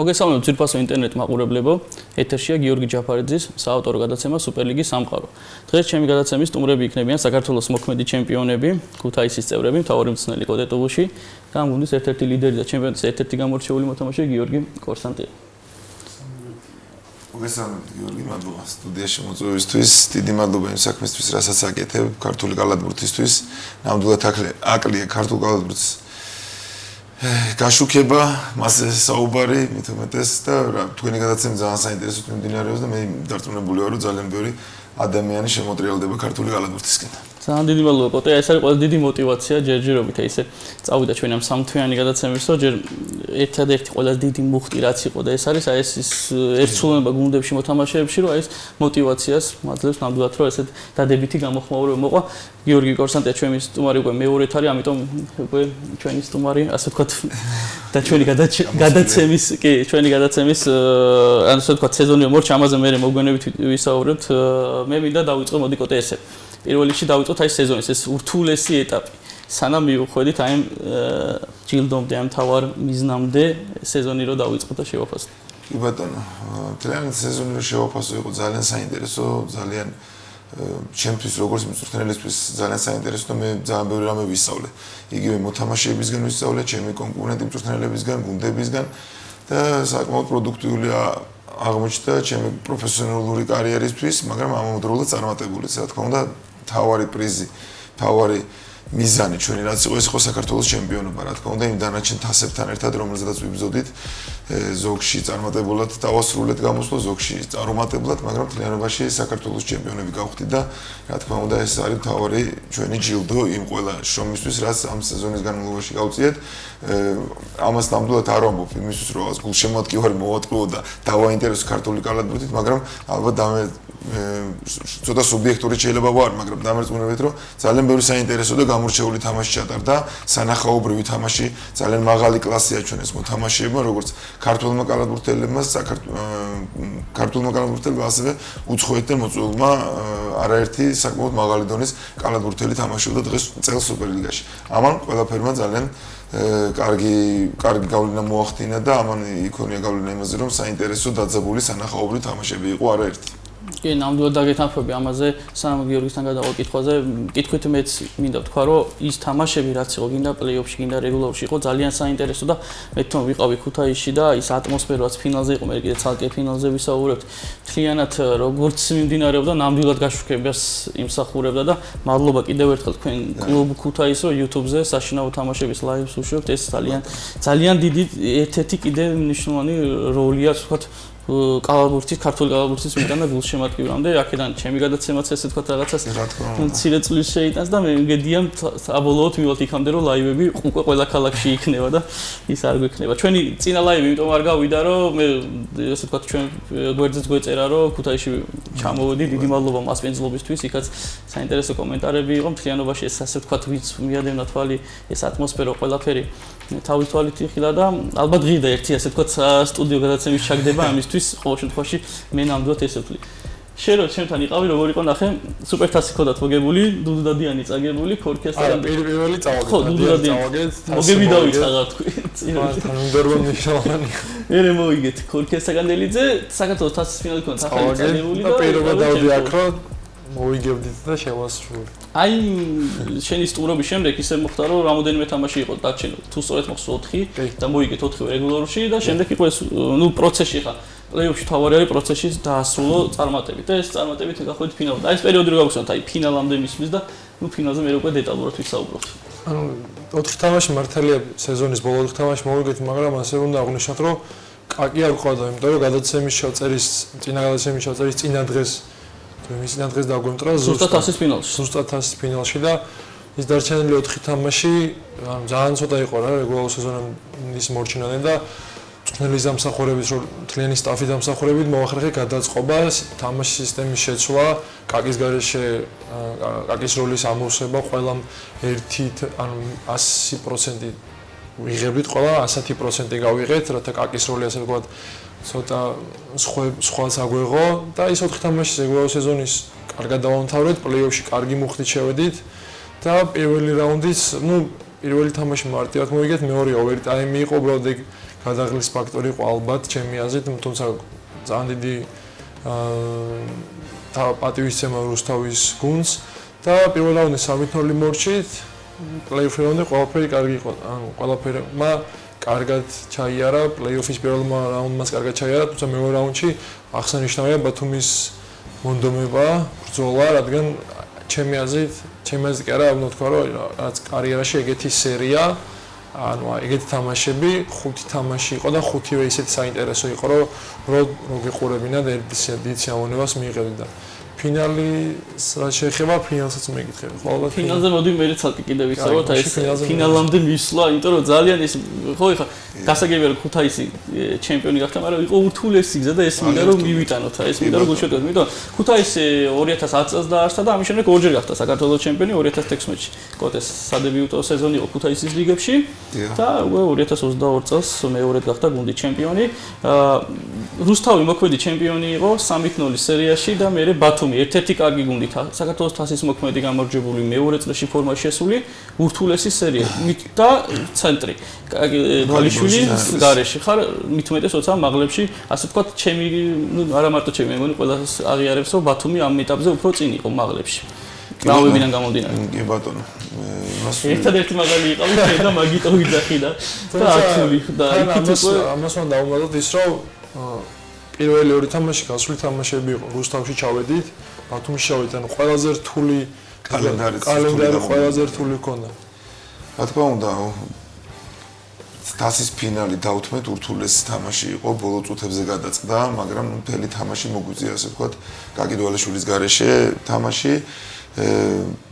მოგესალმებით ძვირფასო ინტერნეტ მაყურებლებო, ეთერშია გიორგი ჯაფარიძის საავტორო გადაცემა სუპერლიგის სამყარო. დღეს ჩემი გადაცემის სტუმრები იქნებიან საქართველოს მოქმედი ჩემპიონები, ქუთაისის წევრები, მთავარი მწვრთნელი კოტე ტუბუში და ამ გუნდის ერთ-ერთი ლიდერი და ჩემპიონატის ერთ-ერთი გამორჩეული მოთამაშე გიორგი კორსანტია. მოგესალმებით გიორგი, მადლობა სტუდიაში მოწვევისთვის, დიდი მადლობა იმ საქმისთვის, რასაც აკეთებ ქართული კალათბურთისთვის, ნამდვილად აკლია ქართულ კალათბურთს გაშუქება, მასე საუბარი, მით უმეტეს და თქვენი გადაცემა ძალიან საინტერესო მიმდინარეობს და მე დარწმუნებული ვარ, რომ ძალიან ბევრი ადამიანი შემოტრიალდება ქართული კალათბურთისკენ. ძალიან დიდი მადლობა კოტე, ეს არის ყველაზე დიდი мотиваცია ჯერჯერობით ისე წავიდა ჩვენ ამ სამთვიანი გადაცემის, რომ ჯერ ერთადერთი ყველაზე დიდი მუხტი რაც იყო და ეს არის აი ეს ერთსულოვნება გუნდებში მოთამაშეებში, რომ აი ეს мотиваციას მაძლევს ნამდვილად რომ ესეთ დადებითი გამოხმაურება მოყვა. გიორგი კორსანტია ჩვენი სტუმარი უკვე მეორედ არის, ამიტომ უკვე ჩვენი სტუმარი, ასე ვთქვათ, და ჩვენი გადაცემის, კი, ჩვენი გადაცემის, ასე ვთქვათ, სეზონი მორჩა, ამაზე მე მოგვიანებით ვისაუბრებთ. მე მინდა დავიწყო, მოდი კოტე ესე. პირველ რიგში დავიწყოთ აი სეზონის ეს ურთულესი ეტაპი. სანამ მივხვდით აი ჯილდომდე, ამ თავარ მიზნამდე სეზონი რო დავიწყოთ და შევაფასოთ. კი ბატონო, თლიანი სეზონი რო შევაფასო იყო ძალიან საინტერესო, ძალიან ჩემთვის როგორც მწვრთნელისთვის ძალიან საინტერესო და მე ძალიან ბევრი რამე ვისწავლე. იგივე მოთამაშეებისგან ვისწავლე, ჩემი კონკურენტი მწვრთნელებისგან, გუნდებისგან და საკმაოდ პროდუქტიული აღმოჩნდა ჩემი პროფესიონალური კარიერისთვის, მაგრამ ამავდროულად წარმატებული, რა თქმა უნდა, თავარი პრიზი, თავარი მიზანი ჩვენი რაც იყო ეს იყო საქართველოს ჩემპიონობა, რა თქმა უნდა, იმ დანარჩენ თასებთან ერთად, რომელზედაც ვიბრძოდით, ზოგში წარმატებულად დავასრულეთ გამოსვლა, ზოგში წარუმატებლად, მაგრამ მთლიანობაში საქართველოს ჩემპიონები გავხდით და რა თქმა უნდა, ეს არის თავარი ჩვენი ჯილდო იმ ყველა შრომისთვის, რაც ამ სეზონის განმავლობაში გავწიეთ. ამას ნამდვილად არ ვამბობ იმისთვის, რომ გულშემატკივარი მოვატყუო და დავაინტერესო ქართული კალათბურთით, მაგრამ ალბათ ცოტა სუბიექტური შეიძლება ვარ, მაგრამ დამერწმუნებით, რომ ძალიან ბევრი საინტერესო და გამორჩეული თამაში ჩატარდა, სანახაობრივი თამაში, ძალიან მაღალი კლასია ჩვენ ეს მოთამაშეებმა, როგორც ქართულმა კალათბურთელებმა, ქართულმა კალათბურთელებმა, ასევე უცხოეთთან მოწვეულმა არაერთი საკმაოდ მაღალი დონის კალათბურთელი თამაშობდა დღეს წელს სუპერლიგაში. ამან ყველაფერმა ძალიან კარგი გავლენა მოახდინა და ამან იქონია გავლენა იმაზე, რომ საინტერესო დაძაბული სანახაობრივი თამაშები იყო არაერთი. კი, ნამდვილად დაგეთანხმები ამაზე, სანამ გიორგისთან გადავალ კითხვაზე, კითხვით მეც მინდა ვთქვა, რომ ის თამაშები, რაც იყო გინდა პლეი-ოფში, გინდა რეგულარში, იყო ძალიან საინტერესო და მე თვითონ ვიყავი ქუთაისში და ის ატმოსფეროაც ფინალზე იყო, მე კიდე ცალკე ფინალზე ვისაუბრებთ. მთლიანად როგორც მიმდინარეობდა, ნამდვილად გაშუქებას იმსახურებდა და მადლობა კიდევ ერთხელ თქვენ კლუბ ქუთაისს, რომ YouTube-ზე საშინაო თამაშების ლაივს უშვებთ, ეს ძალიან დიდი ერთ-ერთი კიდე მნიშვნელოვანი როლია, ვთქვათ, კალათბურთის, ქართული კალათბურთის მიდან და გულშემატკივრამდე, აქედან ჩემი გადაცემაც ესე ვთქვათ რაღაცას მცირე წვლილს შეიტანს და მე მგედია საბოლოოდ მივალთ იქამდე რომ ლაივები უკვე ყველა ქალაქში იქნება და ის არ გვექნება. ჩვენი წინა ლაივი იმიტომ არ გავიდა, რომ მე ესე ვთქვათ ჩვენ გვერდზეც გვეწერა, რომ ქუთაისში ჩამოვედი, დიდი მადლობა მასპინძლობისთვის, იქაც საინტერესო კომენტარები იყო, მთლიანობაში ეს ასე ვთქვათ ვიც მიადევნა თვალი ეს ატმოსფერო ყველაფერი თავის თვალით იხილა და ალბათ ღირდა ერთი ასე ვთქვათ სტუდიო გადაცემის ჩაგდება ამისთვის ყოველ შემთხვევაში მე ნამდვილად ესე ვთვლი. შენ რო ჩემთან იყავი, როგორ იყო ნახე, სუპერთასი ხოდათ მოგებული, დუდუ დადიანი წაგებული, ქორქესთან. პირველი წავაგეთ. ხო, დუდუ დადიანი. მოგები დავიწყაღა თქვი. თანამდებობა მნიშვნელოვანი. ერე მოიგეთ ქორქესაგანდელიძე, საქართველოს თასის ფინალი ქონდა ახალი წაგებული და პირველად დავდი აქ რომ მოვიგებდით და შევასრულე. აი შენი სტუმრობის შემდეგ ისე მოხდა რომ რამოდენიმე თამაში იყო დარჩენილი. თუ სწორედ მოხსო 4 და მოიგეთ 4 რეგულარში და შემდეგ იყო ეს პროცესში ხა. პლეი-ოფში თავარი არის პროცესში დაასრულო წარმატებით და ეს წარმატებით გახდით ფინალში. აი ეს პერიოდი რო გავხსნათ, აი ფინალამდე მისვლის და ფინალზე მე უკვე დეტალურად ვისაუბროთ. ანუ 4 თამაში მართალია სეზონის ბოლო 4 თამაში მოვიგეთ, მაგრამ ასე უნდა აღვნიშნოთ, რომ კაკი არ ყავდა, იმიტომ რომ გადაცემის ჩაწერის წინა დღეს მის დღეს დაგვემტრა ზუსტად თასის ფინალში. ზუსტად თასის ფინალში და ის დარჩენილი 4 თამაში ანუ ძალიან ცოტა იყო რა რეგულარულ სეზონის მორჩინადნენ და მწვრთნელის დამსახურებით რომ მთლიანი სტაფის დამსახურებით მოახერხე გადაწყობა, თამაშის სისტემის შეცვლა, კაკის გარეშე კაკის როლის ამოვსება ყველამ ერთი ანუ 100% ვიღებდით, ყველა 100% გავიღეთ, რათა კაკის როლი ასე ვთქვათ ცოტა სხვა საგვეღო და ის 4 თამაშის ეგრევე სეზონის კარგად დავამთავრეთ, პლეი-ოფში კარგი მუხტით შევედით და პირველი რაუნდის, პირველი თამაში მარტივად მოვიგეთ, მეორე ოვერტაიმი იყო, უბრალოდ ეგ გადაღლის ფაქტორი იყო ალბათ ჩემი აზრით, თუმცა ძალიან დიდი პატივისცემა რუსთავის გუნდს და პირველ რაუნდში 3-0 მორჩით, პლეი-ოფი რაუნდი ყველაფერი კარგი იყო, ანუ ყველაფერმა კარგად ჩაიარა, პლეი-ოფის პირველ რაუნდმაც კარგად ჩაიარა, თუმცა მეორე რაუნდში აღსანიშნავია ბათუმის მონდომება, ბრძოლა, რადგან ჩემი აზრით კი არა, უნდა თქვა, რომ რაც კარიერაში ეგეთი სერია, ანუ ეგეთი თამაშები, 5 თამაში იყო და 5-ვე ისეთი საინტერესო იყო, რომ გიყურებინათ ერთ სიამოვნებას მიიღებდით და ფინალის რა შეეხება ფინალსაც მეკითხები. ყოველდღე ფინალზე მოდი მე ცალკე კიდევ ვისაუბროთ, აი ეს ფინალამდე მისვლა, იმიტომ რომ ძალიან ის ხო ეხა გასაგებია რომ ქუთაისი ჩემპიონი გახდა, მაგრამ იყო ურთულესი გზა და ეს მინდა რომ მივიტანოთ, ეს მინდა რომ გულშევდეთ, იმიტომ ქუთაისი 2010 წელს დაარსდა და ამის შემდეგ ორჯერ გახდა საქართველოს ჩემპიონი 2016-ში. კოტეს სადებიუტო სეზონი იყო ქუთაისის ლიგებში და 2022 წელს მეორედ გახდა გუნდი ჩემპიონი. რუსთავი მოქმედი ჩემპიონი იყო 3-0 სერიაში და მე ბათუმი ერთ-ერთი კარგი გუნდი საქართველოს თასის მოქმედი გამარჯვებული მეორე წრეში ფორმაში შესული ურთულესი სერია და ცენტრი ვალიშვილი გარეში ხარ მით უმეტეს როცა მაღლებში ასე ვთქვათ ჩემი არა მარტო ჩემი მეგონი ყველას აღიარებს რომ ბათუმი ამ ეტაპზე უფრო წინ იყო მაღლებში დაავებიდან გამომდინარე კი ბატონო ერთადერთი მაგალი იყავი და მაგიტო ვიძახი და ათული და ამას უნდა დავუმატოთ ის რომ პირველი ორი თამაში გასული თამაშები იყო რუსთავში ჩავედით, ბათუმში ჩავედით, ანუ ყველაზე რთული კალენდარი ყველაზე რთული ჰქონდა. რა თქმა უნდა, თასის ფინალი დავთმეთ ურთულესი თამაში იყო, ბოლო წუთებზე გადაწყდა, მაგრამ მთელი თამაში მოგვიწია, ასე ვთქვათ, კაკი დვალაშვილის გარეშე თამაში.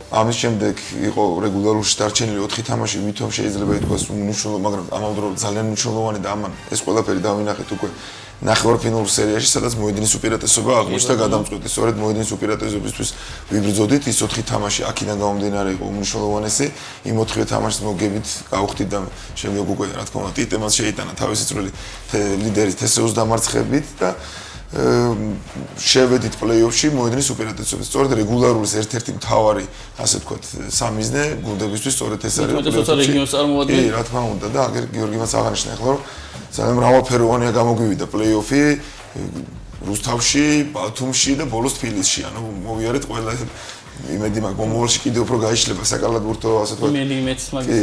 ამის შემდეგ იყო რეგულარული დარჩენილი 4 თამაში, ვითომ შეიძლება ითქვას მნიშვნელოვანი, მაგრამ ამავდროულად ძალიან მნიშვნელოვანი და ამან ეს ყველაფერი დავინახეთ უკვე ნახევარფინალურ სერიაში, სადაც მოედნის უპირატესობა აღმოჩნდა გადამწყვეტი. სწორედ მოედნის უპირატესობისთვის ვიბრძოდით, ის 4 თამაში აქედან გამომდინარე იყო უმნიშვნელოვანესი. იმ 4 თამაშს მოგებით გავხდით და შემდეგ უკვე რა თქმა უნდა ტიტემას შეიტანა თავისი წვრილი ლიდერის თესეუს დამარცხებით და შევედით პლეი-ოფში მოედნის უპირატესობით. სწორედ რეგულარულის ერთ-ერთი მთავარი, ასე ვთქვათ, სამიზნე გუნდებისთვის სწორედ ეს არის. რეგიონს წარმოადგენს. კი, რა თქმა უნდა და აგერ გიორგიმაც აღნიშნა ახლა რომ ძალიან მრავალფეროვანია გამოგვივიდა პლეი-ოფი რუსთავში, ბათუმში და ბოლოს თბილისში. ანუ მოვიარეთ ყველა იმედი მაქვს მომავალში კიდევ უფრო გაიშლება საკალათბურთო ასე ვთქვათ. იმედი მეც მაგის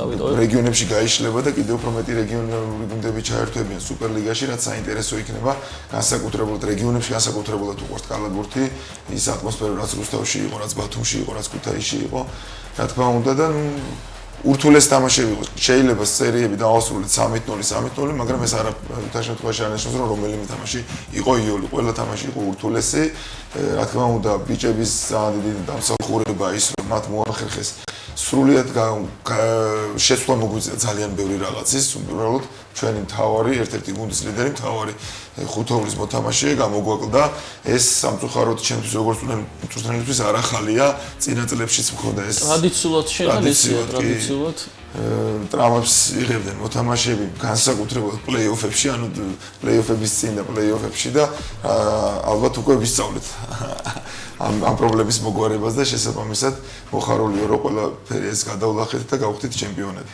დავიტოვებ. რეგიონებში გაიშლება და კიდევ უფრო მეტი რეგიონალური გუნდები ჩაერთვებიან სუპერლიგაში, რაც საინტერესო იქნება განსაკუთრებულად რეგიონებში, განსაკუთრებულად უყვართ კალათბურთი, ის ატმოსფერო რაც რუსთავში იყო, რაც ბათუმში იყო, რაც ქუთაისში იყო. რა თქმა უნდა და ურთულეს თამაშები იყო. შეიძლება სერიები დაასრულოთ 3-0, მაგრამ ეს არა თაშემთხვევაში არ ნიშნავს რომ რომელიმე თამაში იყო იოლი. ყველა თამაში იყო ურთულესი. რა თქმა უნდა, ბიჭების ძალიან დიდი დამსახურება ის რომ მათ მოახერხეს სრულიად შეცვლა მოგვიწია ძალიან ბევრი რაღაცის, უბრალოდ ჩვენი მთავარი ერთ-ერთი გუნდის ლიდერი, მთავარი ხუთოვრის მოთამაშე გამოგვაკლდა. ეს სამწუხაროდ ჩემთვის როგორც მწვრთნელისთვის არ ახალია, წინა წლებშიც მქონდა ეს. ტრადიციულად შეიძლება ესეა ტრადიციულად. ტრამებს იღებდნენ მოთამაშეები განსაკუთრებულად პლეი-ოფებში, ანუ პლეი-ოფების წინ და პლეი-ოფებში და ალბათ უკვე ვისწავლეთ ამ პრობლემის მოგვარებას და შესაბამისად მოხარულია რომ ყველაფერი ეს გადავლახეთ და გავხდით ჩემპიონები.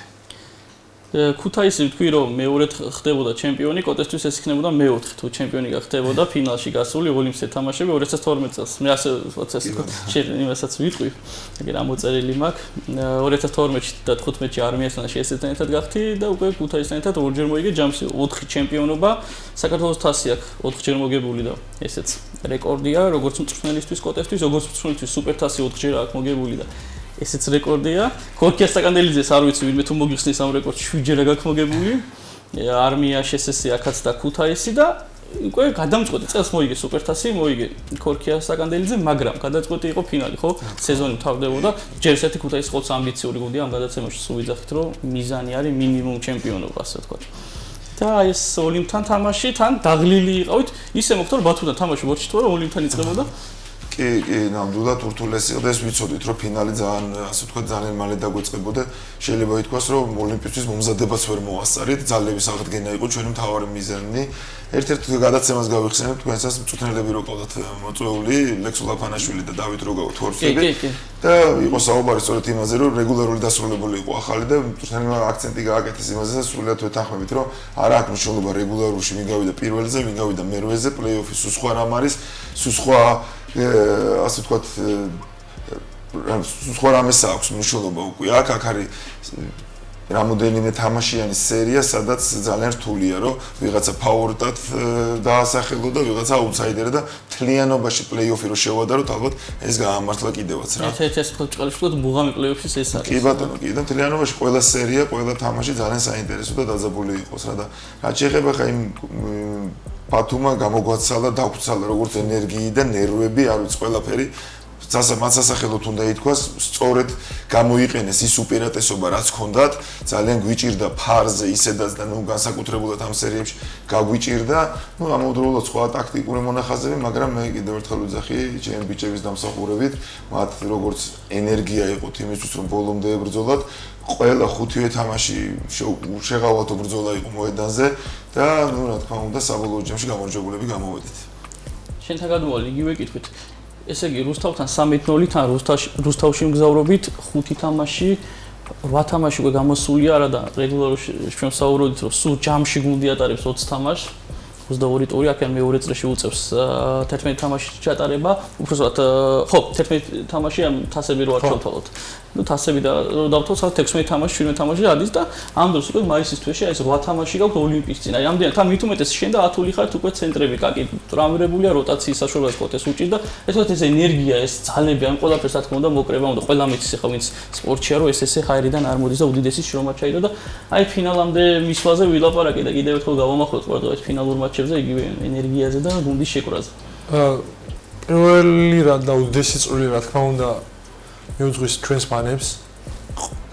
ქუთაისი თქვი რომ მეორედ ხდებოდა ჩემპიონი, კოტესთვის ეს იქნებოდა მეოთხე თუ ჩემპიონი გახდებოდა ფინალში გასული ოლიმპიადის თამაშები 2012 წელს. მე ასე იმასაც ვიტყვი, ეგ რა მოწერილი მაქვს. 2012-ში და 15-ში არმიასთან შეესწრეთ ერთად გახდი და უკვე ქუთაისთან ერთად ორჯერ მოიგე ჯამში 4 ჩემპიონობა. საქართველოს თასი აქვს 4ჯერ მოგებული და ესეც რეკორდია, როგორც მწვრთნელისთვის კოტესთვის, როგორც მწვრთნელისთვის სუპერთასი 4ჯერ აქვს მოგებული და ესეც რეკორდია. ქორქია სტაკანდელიძეს არ ვიცი ვინმე თუ მოგიხსნის ამ რეკორდს 7ჯერ აქვს მოგებული. არმია შესესი აქაც და ქუთაისი და უკვე გადამწყვეტი წელს მოიგე სუპერთასი, მოიგე ქორქია სტაკანდელიძე, მაგრამ გადამწყვეტი იყო ფინალი, ხო? სეზონი მთავრდებოდა. ჯერ ერთი ქუთაისი ყავს ამბიციური გუნდია ამ გადაცემაში სულ ვიძახით რომ მიზანი არის მინიმუმ ჩემპიონობა, ასე ვთქვათ. და ეს ოლიმპთან თამაში თან დაღლილი იყავით. ისე მოხდა რომ ბათუმთან თამაში მოჩიტო რომ ოლიმპთან იწყებოდა. კი, ნამდვილად ურთულესი იყო და ეს ვიცოდით, რომ ფინალი ძალიან, ასე ვთქვათ, ძალიან მალე დაგვეწყებოდა. შეიძლება ითქვას, რომ ოლიმპიისთვის მომზადებაც ვერ მოასწარით, ძალების აღდგენა იყო ჩვენი მთავარი მიზანი. ერთ-ერთ გადაცემას გავიხსენებ, თქვენსაც მწვრთნელები რო ყავდათ მოწვეული, ლექს ულაფანაშვილი და დავით როგაო თორსები. და იყო საუბარი სწორედ იმაზე, რომ რეგულარული დასრულებული იყო ახალი და მწვრთნელებმა აქცენტი გააკეთეს იმაზე და სრულიად ვეთანხმებით, რომ არ აქვს მნიშვნელობა რეგულარულში ვინ გავიდა პირველზე, ვინ გავიდა მერვეზე, პლეი-ოფი სულ სხვა რამ არის, სულ სხვა ასე ვთქვათ სხვა რამეს აქვს მნიშვნელობა უკვე. აქ არის რამოდენიმე თამაშიანი სერია, სადაც ძალიან რთულია, რომ ვიღაცა ფავორიტად დაასახელო და ვიღაცა აუტსაიდერი და თლიანობაში პლეი-ოფი რო შევადაროთ, ალბათ ეს გაამართლა კიდევაც რა. ერთ-ერთი ასე ვთქვათ, ჭყალიშვილად მუღამი-პლეი-ოფის ეს არის. კი ბატონო, კი და თლიანობაში ყველა სერია, ყველა თამაში ძალიან საინტერესო და დაძაბული იყოს რა და რაც შეეხება ხა იმ ბათუმმა გამოგვაცალა, დაგვცალა როგორც ენერგიი და ნერვები, არ ვიცი ყველაფერი მას სასახელოდ უნდა ითქვას, სწორედ გამოიყენეს ის უპირატესობა, რაც ჰქონდათ, ძალიან გვიჭირდა ფარზე ისედაც და ნუ განსაკუთრებულად ამ სერიებში გაგვიჭირდა, ნუ ამავდროულად სხვა ტაქტიკური მონახაზები, მაგრამ მე კიდევ ერთხელ ვიძახი ჩემი ბიჭების დამსახურებით, მათ როგორც ენერგია იყოთ იმისთვის, რომ ბოლომდე ებრძოლათ, ყველა ხუთივე თამაში შეღავათო ბრძოლა იყო მოედანზე და ნუ რა თქმა უნდა საბოლოო ჯამში გამარჯვებულები გამოვედით. შენთან გადმოვალ იგივე კითხვით. ესე იგი რუსთავთან 3-0-თან რუსთავში მგზავრობით 5 თამაში 8 თამაში უკვე გამოსულია არა და რეგულარულად ჩვენ საუბრობთ რომ სულ ჯამში გუნდი ატარებს 20 თამაშს 22 ტური აქედან მეორე წრეში უწევს 11 თამაშის ჩატარება უბრალოდ ხო 11 თამაში ამ თასები რო არ ჩავთვალოთ ну თასები და დავთვალოთ 16 თამაში 17 თამაში ადის და ამ დროს უკვე მაისის თვეში ეს 8 თამაში გაქვს ოლიმპიკის წინ აი ამდენად თან მით უმეტეს შენ და 10 ხართ უკვე ცენტრები კაკი ტრამირებულია როტაციის საშუალებას ყოთ ეს უჭირდა ესეთ ეს ენერგია ეს ძალები ამ ყველაფერს რა თქმა უნდა მოკრება უნდა ყველა მეცის ახლა ვინც სპორტშია რომ ეს ხაერიდან არ მოდის და უდიდესი შრომა ჩაიდო და აი ფინალამდე მისვლაზე ვილაპარაკე და კიდევ ერთხელ გავამახვილოთ ყოველდღიურ ფინალურ მატჩებზე იგივე ენერგიაზე და გუნდის შეკრაზე პირველი რა და უდიდესი წვლილი რა თქმა უნდა მიუძღვის ჩვენს ფანებს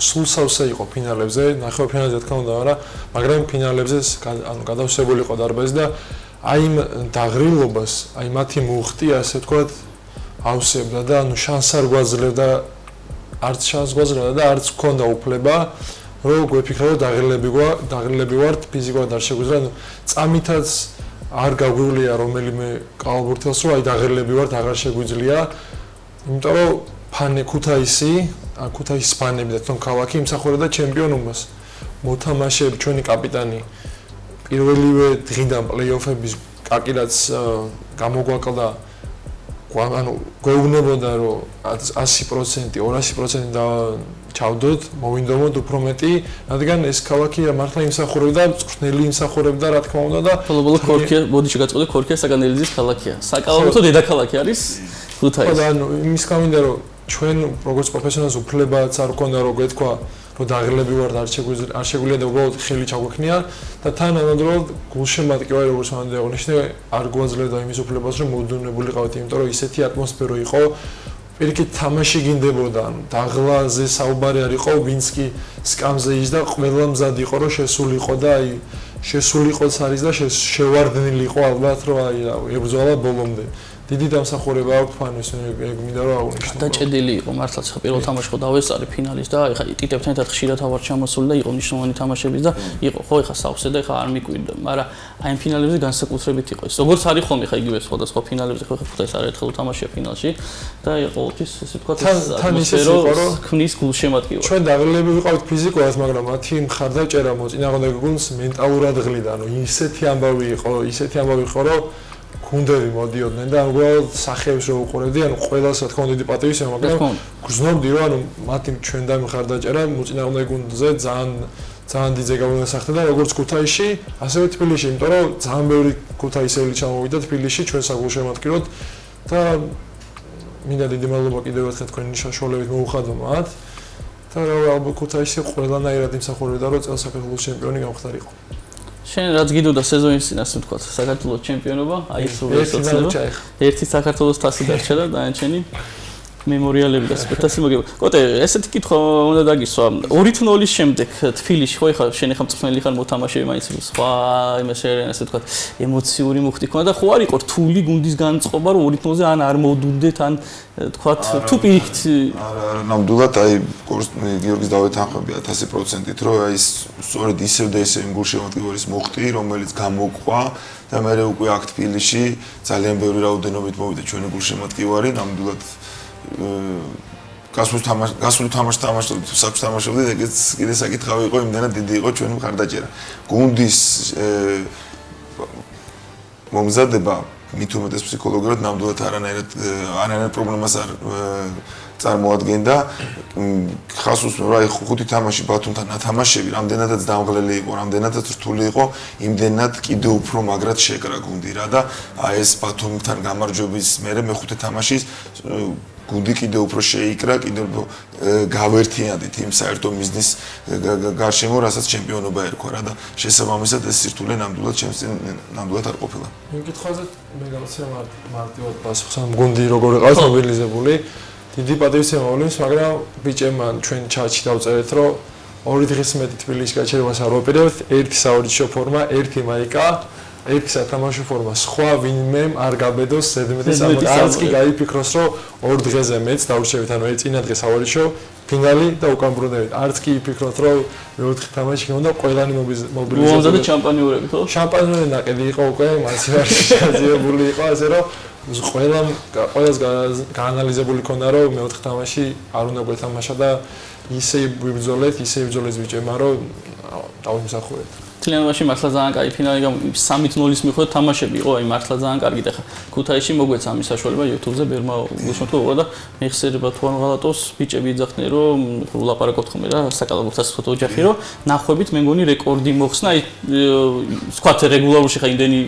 სულ სავსე იყო ფინალებზე ნახევარფინალზე რა თქმა უნდა მაგრამ ფინალებზე ანუ გადავსებული იყო დარბაზი და აი იმ დაღრილობას აი მათი მუხტი ასე ვთქვათ ავსებდა და ანუ შანსს არ გვაძლევდა არც შანსს გვაძლევდა და არც მქონდა უფლება რომ გვეფიქრა რომ დაღრილები ვართ ფიზიკურად არ შეგვიძლია ანუ წამითაც არ გაგვივლია რომელიმე კალბურთელს რომ აი დაღრილები ვართ აღარ შეგვიძლია იმიტომ რომ ფანე ქუთაისის ფანები და თვითონ ქალაქი იმსახურებდა ჩემპიონობას მოთამაშეები ჩვენი კაპიტანი პირველივე დღიდან პლეი-ოფების კაკილაც გამოგვაკლდა ანუ გვეუბნებოდა რომ 100% 200% და ჩავდოთ მოვინდომოთ უფრო მეტი რადგან ეს ქალაქი მართლა იმსახურებდა მწვრთნელი იმსახურებდა რა თქმა უნდა და ბოლო ქორქია ბოდიში გაწყვეტე ქორქია საგანელიძის ქალაქია საკალათო დედაქალაქი არის ქუთაისი ანუ იმის გამინდა რომ ჩვენ როგორც პროფესიონალს უფლებაც არ გქონდა რომ გეთქვა რომ დაღრილები ვართ არ შეგვიძლია და უბრალოდ ხელი ჩაგვექნია და თანამედროვე გულშემატკივარი როგორც მანდ აღნიშნე არ გვაძლევდა იმის უფლებას რომ მოდუნებულიყავით იმიტომ რომ ისეთი ატმოსფერო იყო პირიქით თამაში გინდებოდა ანუ დაღლაზე საუბარი არ იყო ვინც კი სკამზე ის და ყველა მზად იყო რომ შესულიყო და აი შესულიყოც არის და შევარდნილიყო ალბათ რომ აი ებრძოლა ბოლომდე დიდი დამსახურება აქვს ფანს ეგ მინდა რომ აღნიშნო. დაჭედილი იყო მართლაც ხა პირველ თამაშში ხო დავესწარი ფინალის და ეხა ტიტებთან ერთად ხშირად ავარ ჩამოსული და იყო მნიშვნელოვანი თამაშები და იყო ხო ეხა სავსე და ეხა არ მიკვირდა, მაგრამ აი ამ ფინალებზე განსაკუთრებით იყო ეს. როგორც არის ხოლმე ეხა იგივე სხვადასხვა ფინალებზე ხო ეხა ფუტას არაერთხელ უთამაშია ფინალში და ყოველთვის ესე ვთქვათ ათმოსფერო ქმნის გულშემატკივარს. ჩვენ დაღლილები ვიყავით ფიზიკურად, მაგრამ მათი მხარდაჭერა მოწინააღმდეგე გუნდს მენტალურად გლიდა, ანუ ისეთი ამბავი იყო, რომ გუნდები მოდიოდნენ და უბრალოდ სახეებს რო უყურებდი, ანუ ყველას რა თქმა უნდა დიდი პატივისცემა, მაგრამ გრძნობდი რომ ანუ მათი ჩვენ და მხარდაჭერა მოწინააღმდეგე გუნდზე ძალიან დიდ ზეგავლენას ახდენდა როგორც ქუთაისში, ასევე თბილისში, იმიტომ რომ ძალიან ბევრი ქუთაისელი ჩამოვიდა თბილისში ჩვენ საგულშემატკივროდ და მინდა დიდი მადლობა კიდევ ერთხელ თქვენი საშუალებით მოუხადო მათ და ალბათ ქუთაისში ყველანაირად იმსახურებდა რომ წელს საქართველოს ჩემპიონი გამხდარიყო. შენ რაც გიდოდა სეზონის წინ ასე ვთქვათ, საქართველოს ჩემპიონობა, აი ეს ოცნება. ერთი საქართველოს თასი დარჩა და დანარჩენი მემორიალები და სპექტაკლი მოგება. კოტე, ესეთი კითხვა უნდა დაგისვა. 2-0-ის შემდეგ თბილისში ხო ეხლა შენ ეხლა მწვრთნელი ხარ მოთამაშეები მაინც სხვა იმაში ასე თქვა ემოციური მუხტი ქონდა და ხო არ იყო რთული გუნდის განწყობა რომ 2-0-ზე ან არ მოდუნდეთ ან თქვა თუ პირიქით არა ნამდვილად აი გიორგის დავეთანხმები 1000%-ით რომ აი სწორედ ისევ და ისევ გულშემატკივრის მუხტი რომელიც გამოყვა და მე უკვე აქ თბილისში ძალიან ბევრი რაოდენობით მოვიდა ჩვენი გულშემატკივარი ნამდვილად გასულ თამაშს თამაშობდი, საქმეს თამაშობდი და ეგეც კიდე საკითხავი იყო, იმდენად დიდი იყო ჩვენი მხარდაჭერა. გუნდის მომზადება მით უმეტეს ფსიქოლოგიურად ნამდვილად არანაირ პრობლემას არ წარმოადგენდა. ხას უსმენ რა ხუთი თამაში ბათუმთან ათამაშები, რამდენადაც დამღლელი იყო, რამდენადაც რთული იყო, იმდენად კიდევ უფრო მაგრად შეკრა გუნდი რა და აი ეს ბათუმთან გამარჯვების მერე მეხუთე თამაშის გუნდი კიდევ უფრო შეიკრა, კიდევ გავერთიანდით იმ საერთო მიზნის გარშემო, რასაც ჩემპიონობა ერქვა რა და შესაბამისად ეს სირთულე ნამდვილად ჩემს წინ ნამდვილად არ ყოფილა. იმ კითხვაზე მე გამოცემ მარტივად პასუხს, ამ გუნდი როგორ იყავს მობილიზებული. დიდი პატივისცემა მოვლენს, მაგრამ ბიჭებმა ჩვენ ჩატში დავწერეთ, რომ 2 დღის მეტი თბილისში გაჩერებას არ ვაპირებთ, ერთი საორჩო ფორმა, ერთი მაიკა, ერთი სათამაშო ფორმა. სხვა ვინმემ არ გაბედოს ზედმეტის არც კი გაიფიქროს, რომ 2 დღეზე მეც დავრჩებით, ანუ წინა დღე საორჩო, ფინალი და უკან ბრუნდებით. არც კი იფიქროთ, რომ მეოთხე თამაში უნდა ყველანი მობილიზებული. უამზადი შამპანიურები ხო? შამპანიური ნაკედი იყო უკვე, მასივაში შეზიებული იყო, ასე რომ ყველას გაანალიზებული ქონდა რომ მეოთხე თამაში არ უნდა გვეთამაშა და ისე ვიბრძოლეთ ბიჭებმა რომ დავიმსახურეთ. თლიანობაში მართლა ძალიან კაი ფინალი 3-0-ის მიხვდა თამაშები იყო, აი მართლა ძალიან კარგი და ხა ქუთაისში მოგვეცა ამის საშუალება YouTube-ზე ბერმა უშუალოდ და მეხსიერება თუ ან ღალატოს ბიჭები იძახდნენ რომ ვლაპარაკობთ ხოლმე რა საკალათბურთის ფოტო ოჯახი რომ ნახვებით მე მგონი რეკორდი მოხსნა აი თქვათ რეგულარული ხა იმდენი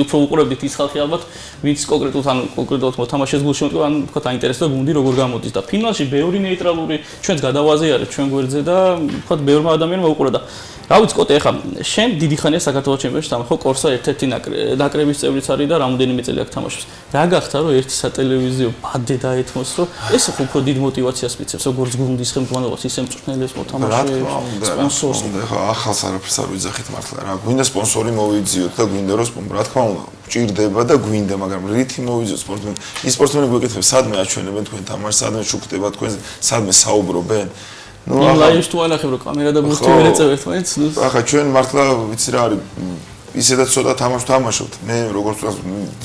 უფრო უყურებდით ის ხალხი ალბათ ვინც კონკრეტულად მოთამაშეს გულშემატკივარ ან თქვათ აინტერესდა გუნდი როგორ გამოდის და ფინალში ბევრი ნეიტრალური ჩვენს გადავაზიარეთ ჩვენ გვერდზე და თქვათ ბევრმა ადამიანმა უყურა და რა ვიცი კოტე ახლა შენ დიდი ხანია საქართველოს ჩემპიონატში თამაშობ ხო კორსა ერთ-ერთი ნაკრების წევრიც არის და რამოდენიმე წელი აქ თამაშობს რა გახდა რომ ერთი სატელევიზიო ბადე დაეთმოს რომ ეს ხო უფრო დიდ мотиваციას მიცემს როგორც გუნდის ხელმძღვანელობას ისე მწვრთნელებს მოთამაშეებს სპონსორს ახლა ახალს არაფერს არ ვიძახით მართლა რა გვინდა სპონსორი მოვიძიოთ და გვინდა რომ რა თქმა უნდა ჭირდება და გვინდა მაგრამ რითი მოვიძიოთ სპორტმენი ის სპორტმენი გვეკითხებს სადმე აჩვენებენ თქვენ თამაშს სადმე შუქდება თქვენ სადმე საუბრობენ ნუ ლაივს თუ ანახებ რომ კამერა და ბურთი ვერ ეწევ ერთმანეთს ნუ ახლა ჩვენ მართლა ვიცი რა არის ისედაც ცოტა თამაშობთ მე როგორც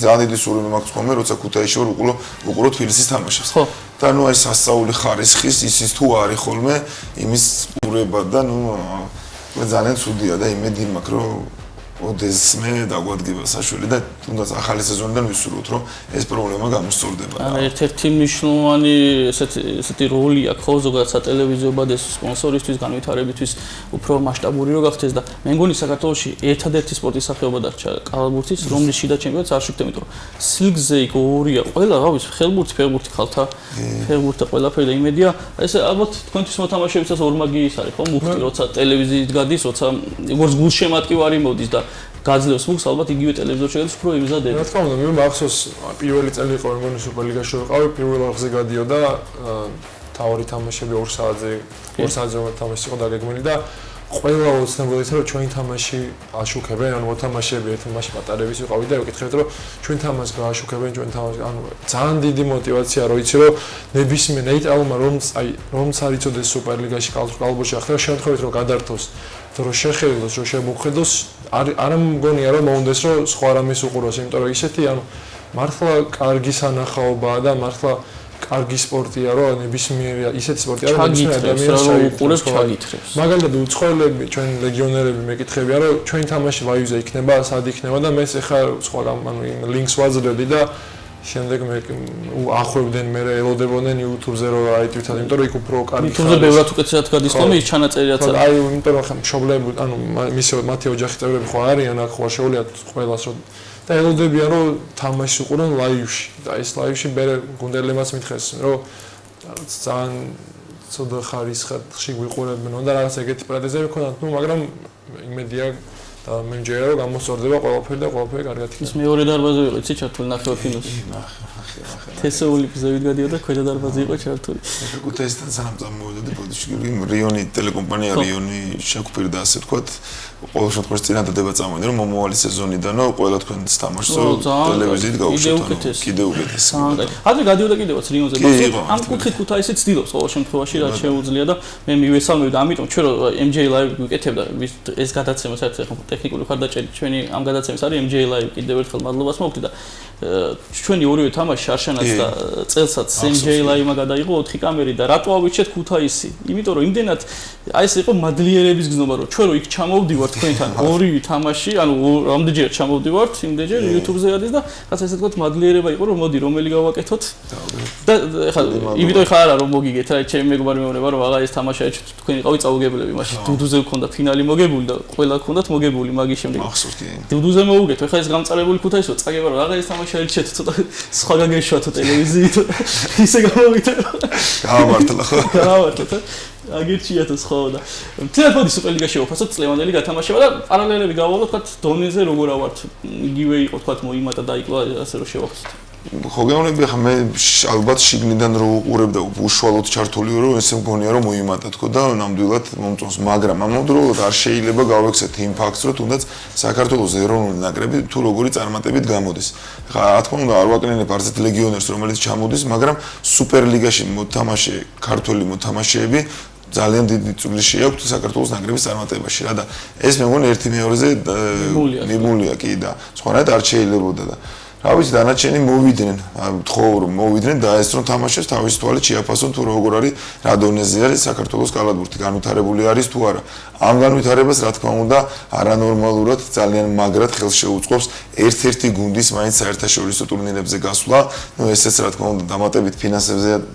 ძალიან დიდი სურვილი მაქვს ხოლმე როცა ქუთაისში ვარ უყურო თბილისის თამაშებს და ნუ აი სასწაული ხარისხის ისიც თუ არის ხოლმე იმის ყურება და ნუ ძალიან ცუდია და იმედი მაქვს რომ ოდესმე დაგვადგება საშველი და თუნდაც ახალი სეზონიდან ვისურვოთ რომ ეს პრობლემა გამოსწორდება. ანუ ერთ-ერთი მნიშვნელოვანი ესეთი როლი აქვს ხო ზოგადად სატელევიზიო ბადეს სპონსორისთვის განვითარებისთვის უფრო მასშტაბური რო გახდეს და მე მგონი საქართველოში ერთადერთი სპორტის სახეობა დარჩა კალათბურთის რომლის შიდა ჩემპიონატს არ შევხვდით იმიტომ რომ სილგზე იქ ორია ყველა რა ვიცი ხელბურთი ფეხბურთი ხალთა ფეხბურთი და ყველაფერი და იმედია ეს ალბათ თქვენთვის მოთამაშეებსაც ორმაგი ის არის ხო მუხტი როცა ტელევიზიით გადის როცა როგორც გულშემატკივარი მოდის და გაძლევს მუხს ალბათ იგივე ტელევიზორში გადის უფრო იმზადები. რა თქმა უნდა, მე მახსოვს პირველი წელი იყო მეგონი სუპერლიგაში ვიყავი, პირველ რიგზე გადიოდა თავი თამაშები 2 საათზე რომ თამაში იყო დაგეგმილი და ყველა ოცნებოდით რომ ჩვენი თამაში აშუქებენ, ანუ მოთამაშეები ერთ თამაში პატარების ვიყავი და ვეკითხეთ რომ ჩვენ თამაშს გააშუქებენ, ჩვენ თამაში, ანუ ძალიან დიდი мотиваცია რო იცი რომ ნებისმიერ ნეიტრალურმა რომც არ იცოდეს სუპერლიგაში კალათბურთში ახლა შემთხვევით რომ გადართოს რომ შეხედოს, რომ შემოხედოს, არ მგონია რომ მოუნდეს რომ სხვა რამეს უყუროს, იმიტომ რომ ისეთი ანუ მართლა კარგი სანახაობაა და მართლა კარგი სპორტია, რომ ნებისმიერ ისეთი სპორტია, რომ ნებისმიერ ადამიანს უყურებს ჩაგითხრებს. მაგალითად უცხოელები, ჩვენ ლეგიონერები მეკითხებია, რომ ჩვენი თამაში ლაივზე იქნება, სად იქნება და მე ახლა სხვა ანუ იმ ლინკს ვაძლევდი და შემდეგ მე ახვევდნენ მე ელოდებოდნენ YouTube-ზე რომ აი თვითონ იმიტომ რომ იქ უფრო კარგი YouTube-ზე ბევრად უკეთესად გადის ხოლმე ის ჩანაწერიც არის. აი იმიტომ რომ ხა მშობლები ანუ მათი ოჯახის წევრები ხო არიან აქ ხო შეუძლიათ ყველას რომ და ელოდებიან რომ თამაშს უყურონ ლაივში და ეს ლაივში მე გუნდელებმაც მითხეს რომ ძალიან ცოტა ხარისხში გვიყურებენ და რაღაც ეგეთი პრეტენზიები ქონდათ ნუ მაგრამ იმედია და მე მჯერა რომ გამოსწორდება ყველაფერი და ყველაფერი კარგად იქნება. ის მეორე დარბაზი იყო, იცი ჩართული ნახევარ ფინალში. თესეული ფიზებით გადიოდა ქვედა დარბაზი იყო ჩართული. ეხლა ქუთაისთან სანამ წამოვიდოდი ბოდიში რიონი ტელეკომპანია რიონი შეგვფირდა ასე ვთქვათ ყოველ შემთხვევაში წინადადება წამოვიდა რომ მომავალი სეზონიდანო ყველა თქვენს თამაშსო ტელევიზიით გავუშვათ კიდე უკეთეს. ადრე გადიოდა კიდევაც რიონზე მაგრამ ამ კუთხით ქუთაისი ცდილობს ყოველ შემთხვევაში რაც შეუძლია და მე მივესალმები და ამიტომ ჩვენ MJ Live ვიკეთებდა ეს გადაცემა საერთოდ ახლა ტექნიკური ხარდაჭერით ჩვენი ამ გადაცემის არის MJ Live კიდევ ერთხელ მადლობას მოვხდი და ჩვენი ორივე თამაში შარშანაც და წელსაც MJ Live-მა გადაიღო 4 კამერი და რატო ავირჩეთ ქუთაისი? იმიტომ რომ იმდენად აი ეს იყო მადლიერების გზნობა რომ ჩვენ რო იქ ჩამოვდივართ თქვენთან ორი თამაში ანუ რამდენჯერ ჩამოვდივართ იმდენჯერ YouTube-ზე ადის და რაც ესე თქვა მადლიერება იყო რომ მოდი რომელი გავაკეთოთ და ეხლა იმიტომ ხარ არა რომ მოგიგეთ რა ჩემი მეგობარი მეუბნება რომ აღა ეს თამაში არის თქვენ იყავი წაუგებლები მაშინ დუდუზე გქონდა ფინალი მოგებული და ყველა გქონდათ მოგებული მაგის შემდეგ დუდუზე მოუგეთ ეხლა ეს გამწარებული ქუთაისო წაგება რომ აღა ეს თამაში არჩეთ ცოტა სხვა გაგეშვათ ტელევიზიით ისე გამოვიდა გამართლა ხო გამართლა აგერჩიათ სხვა და თელეფონი სუპერლიგაში ვაფასოთ წლევანდელი გათამაშება და პარალელები გავვალოთ თქვა დონეზე როგორ ავართ იგივე იყო თქვა მოიმატა და იკლო ასე რომ შევახსოთ ხო გეუბნები ხა მე ალბათ შიგნიდან რო უყურებ და უშუალოდ ჩართული რომ ესე მგონია რომ მოიმატა თქო და ნამდვილად მომწონს მაგრამ ამავდროულად არ შეიძლება გავექსეთ იმ ფაქტს რომ თუნდაც საქართველოს ეროვნული ნაკრები თუ როგორი წარმატებით გამოდის ხა რა თქმა უნდა არ ვაკნინებ არცეთ ლეგიონერს რომელიც ჩამოდის მაგრამ სუპერლიგაში მოთამაშე ქართველი მოთამაშეები ძალიან დიდი წვლილი შეაქვთ საქართველოს ნაკრების წარმატებაში რა და ეს მე მგონი ერთი მეორეზე მიმულია კი და სხვანაირად არ შეიძლებოდა და რა ვიცი დანარჩენი მოვიდნენ თხოვ რომ მოვიდნენ და ეს რომ თამაშებს თავის თვალით შეაფასონ თუ როგორ არის რა დონეზე არის საქართველოს კალათბურთი განვითარებული არის თუ არა ამ განვითარებას რა თქმა უნდა არანორმალურად ძალიან მაგრად ხელს შეუწყობს ერთ-ერთი გუნდის მაინც საერთაშორისო ტურნირებზე გასვლა ნუ ესეც რა თქმა უნდა დამატებით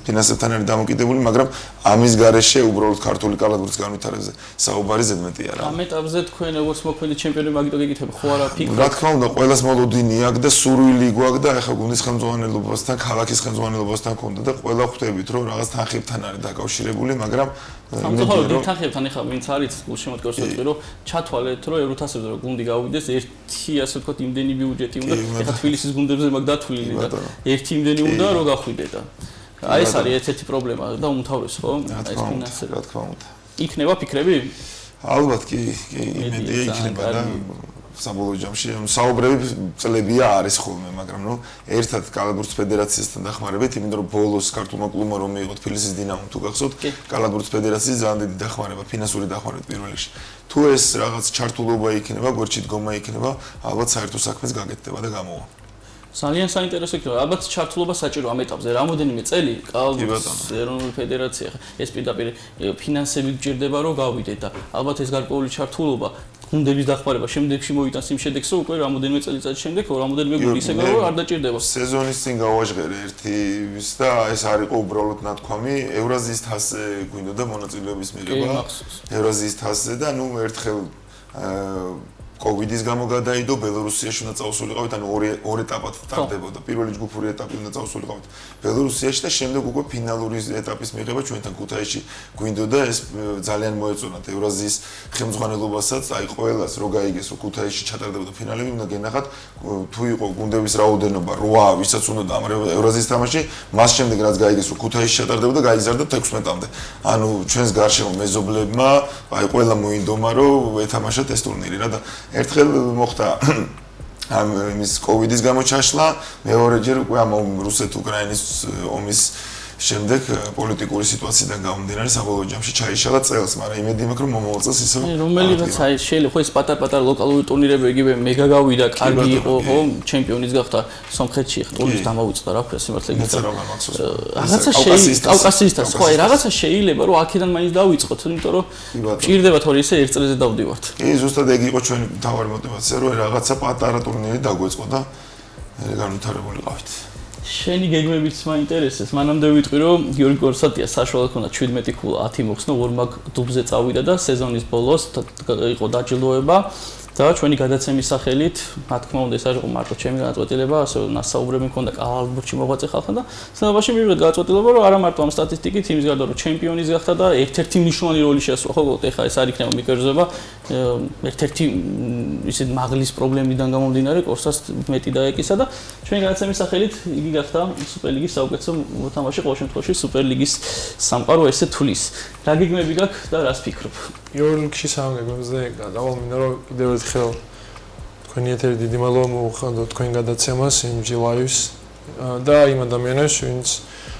ფინანსებთან არის დამოკიდებული მაგრამ ამის გარეშე უბრალოდ ქართული კალათბურთის განვითარებაზე საუბარი ზედმეტია რა ამ ეტაპზე თქვენ როგორც მოქმედი ჩემპიონი მაგიტო გეკითხები ხო არა ფიქრობთ რა თქმა უნდა ყველას მოლოდინი აქვს და სურვილი გვაქვს და ახლა გუნდის ხელმძღვანელობასთან ქალაქის ხელმძღვანელობასთან ქონდა და ყველა ხვდებით რომ რაღაც თანხებთან არის დაკავშირებული მაგრამ ამიტომ თანხებთან ახლა ვინც არის გულშემატკივრს ვიტყვი რომ ჩათვალეთ რომ ევროთასებზე რომ გუნდი გავიდეს ერთი ასე ვთქვათ იმდენი ბიუჯეტი უნდა ახლა თბილისის გუნდებზე მაგ დათვლილი და ერთი იმდენი უნდა რომ გახვიდე და აი ეს არის ერთ-ერთი პრობლემა და უმთავრეს ხო ეს ფინანსები რა თქმა უნდა იქნება ფიქრები ალბათ კი იმედია იქნება და საბოლოო ჯამში საუბრები წლებია არის ხოლმე მაგრამ ნუ ერთად კალათბურთის ფედერაციასთან დახმარებით იმიტომ რომ ბოლოს ქართულმა კლუბმა რომ მიიღო თბილისის დინამომ თუ გახსოვთ კალათბურთის ფედერაციის ძალიან დიდი დახმარება ფინანსური დახმარება პირველ რიგში თუ ეს რაღაც ჩართულობა იქნება გვერდში დგომა იქნება ალბათ საერთო საქმეს გაკეთდება და გამოვა ძალიან საინტერესო იქნება ალბათ ჩართულობა საჭირო ამ ეტაპზე რამოდენიმე წელი კალათბურთის ეროვნული ფედერაცია ეს პირდაპირ ფინანსები გჭირდება რომ გავიდეთ და ალბათ ეს გარკვეული ჩართულობა გუნდების დახმარება შემდეგში მოიტანს იმ შედეგს რომ უკვე რამოდენიმე წელიწადის შემდეგ რამოდენიმე გუნდი ისე გავა არ დაჭირდება სეზონის წინ გავაჟღერე ერთის და ეს არ იყო უბრალოდ ნათქვამი ევრაზიის თასზე გვინდოდა მონაწილეობის მიღება ევრაზიის თასზე და ნუ ერთხელ კოვიდის გამო გადაიდო ბელორუსიაში უნდა წავსულიყავით ანუ ორ ეტაპად ტარდებოდა პირველი ჯგუფური ეტაპი უნდა წავსულიყავით ბელორუსიაში და შემდეგ უკვე ფინალური ეტაპის მიღება ჩვენთან ქუთაისში გვინდოდა ეს ძალიან მოეწონათ ევრაზიის ხელმძღვანელობასაც აი ყველას რო გაიგეს რომ ქუთაისში ჩატარდებოდა ფინალები უნდა გენახათ თუ იყო გუნდების რაოდენობა 8 ვისაც უნდა დამარება ევრაზიის თამაში მას შემდეგ რაც გაიგეს რომ ქუთაისში ჩატარდებოდა გაიზარდა 16-მდე ანუ ჩვენს გარშემო მეზობლებმა აი ყველა მოინდომა რომ ეთამაშათ ეს ტურნირი რა და ერთხელ მოხდა ამ იმის კოვიდის გამო ჩაშლა მეორეჯერ უკვე ამ რუსეთ-უკრაინის ომის შემდეგ პოლიტიკური სიტუაციიდან გამომდინარე საბოლოო ჯამში ჩაიშალა წელს, მაგრამ იმედი მაქვს რომ მომავალ წელს ისევ რომელიღაც აი შეიძლება ხო ეს პატარ-პატარ ლოკალური ტურნირები იგივე მეგა გავიდა, კარგი იყო, ხო, ჩემპიონიც გახდა სომხეთში, ხო, ტურნირის დამოუწყდა რა ქვია, სიმართლე გითხრა. რაღაცა კავკასიისთან, ხო, აი რაღაცა შეიძლება რომ აქედან მაინც დავიწყოთ, იმიტომ რომ ჭირდება თორე ისე ერთ წელზე დავდივართ. კი, ზუსტად ეგ იყო ჩვენი მთავარი мотиваცია, რომ რაღაცა პატარა ტურნირი დაგვეწყო და განვითარებულიყავით. შენი გეგმებიც მაინტერესებს. მანამდე ვიტყვი რომ გიორგი გორსატია საშუალოდ ქონდა 17 ქულა 10 მოხსნა 2 მაგ დუბლზე წავიდა და სეზონის ბოლოს იყო დაჯილდოება და ჩვენი გადაცემის სახელით, რა თქმა უნდა, ეს არ იყო მარტო ჩემი განაწყვეტილება, ასე ნასაუბრები მქონდა კალბურჩი მოღვაწე ხალხთან და ცნობაში მივიღეთ განაწყვეტილება, რომ არა მარტო ამ სტატისტიკით, იმის გარდა რომ ჩემპიონის გახდა და ერთ-ერთი მნიშვნელოვანი როლი შეასრულა, ხო, ეხლა ეს არ იქნება მიკერძება, ერთ-ერთი ისე მაღლის პრობლემიდან გამომდინარე, კორსას მეტი დაეკისა და ჩვენი განაცემის სახელით იგი გახდა სუპერლიგის საუკეთესო მოთამაშე, ყოველ შემთხვევაში სუპერლიგის სამყარო ესე თulis. რა გეგმები გაქვს და რას ფიქრობ? პირველ რიგში სამ გეგმებზე დავალმინდა რომ კიდევ ერთხელ თქვენი ეთერი დიდი მადლობა მოუხდო თქვენ გადაცემას MG Live-ს და იმ ადამიანებს, ვინც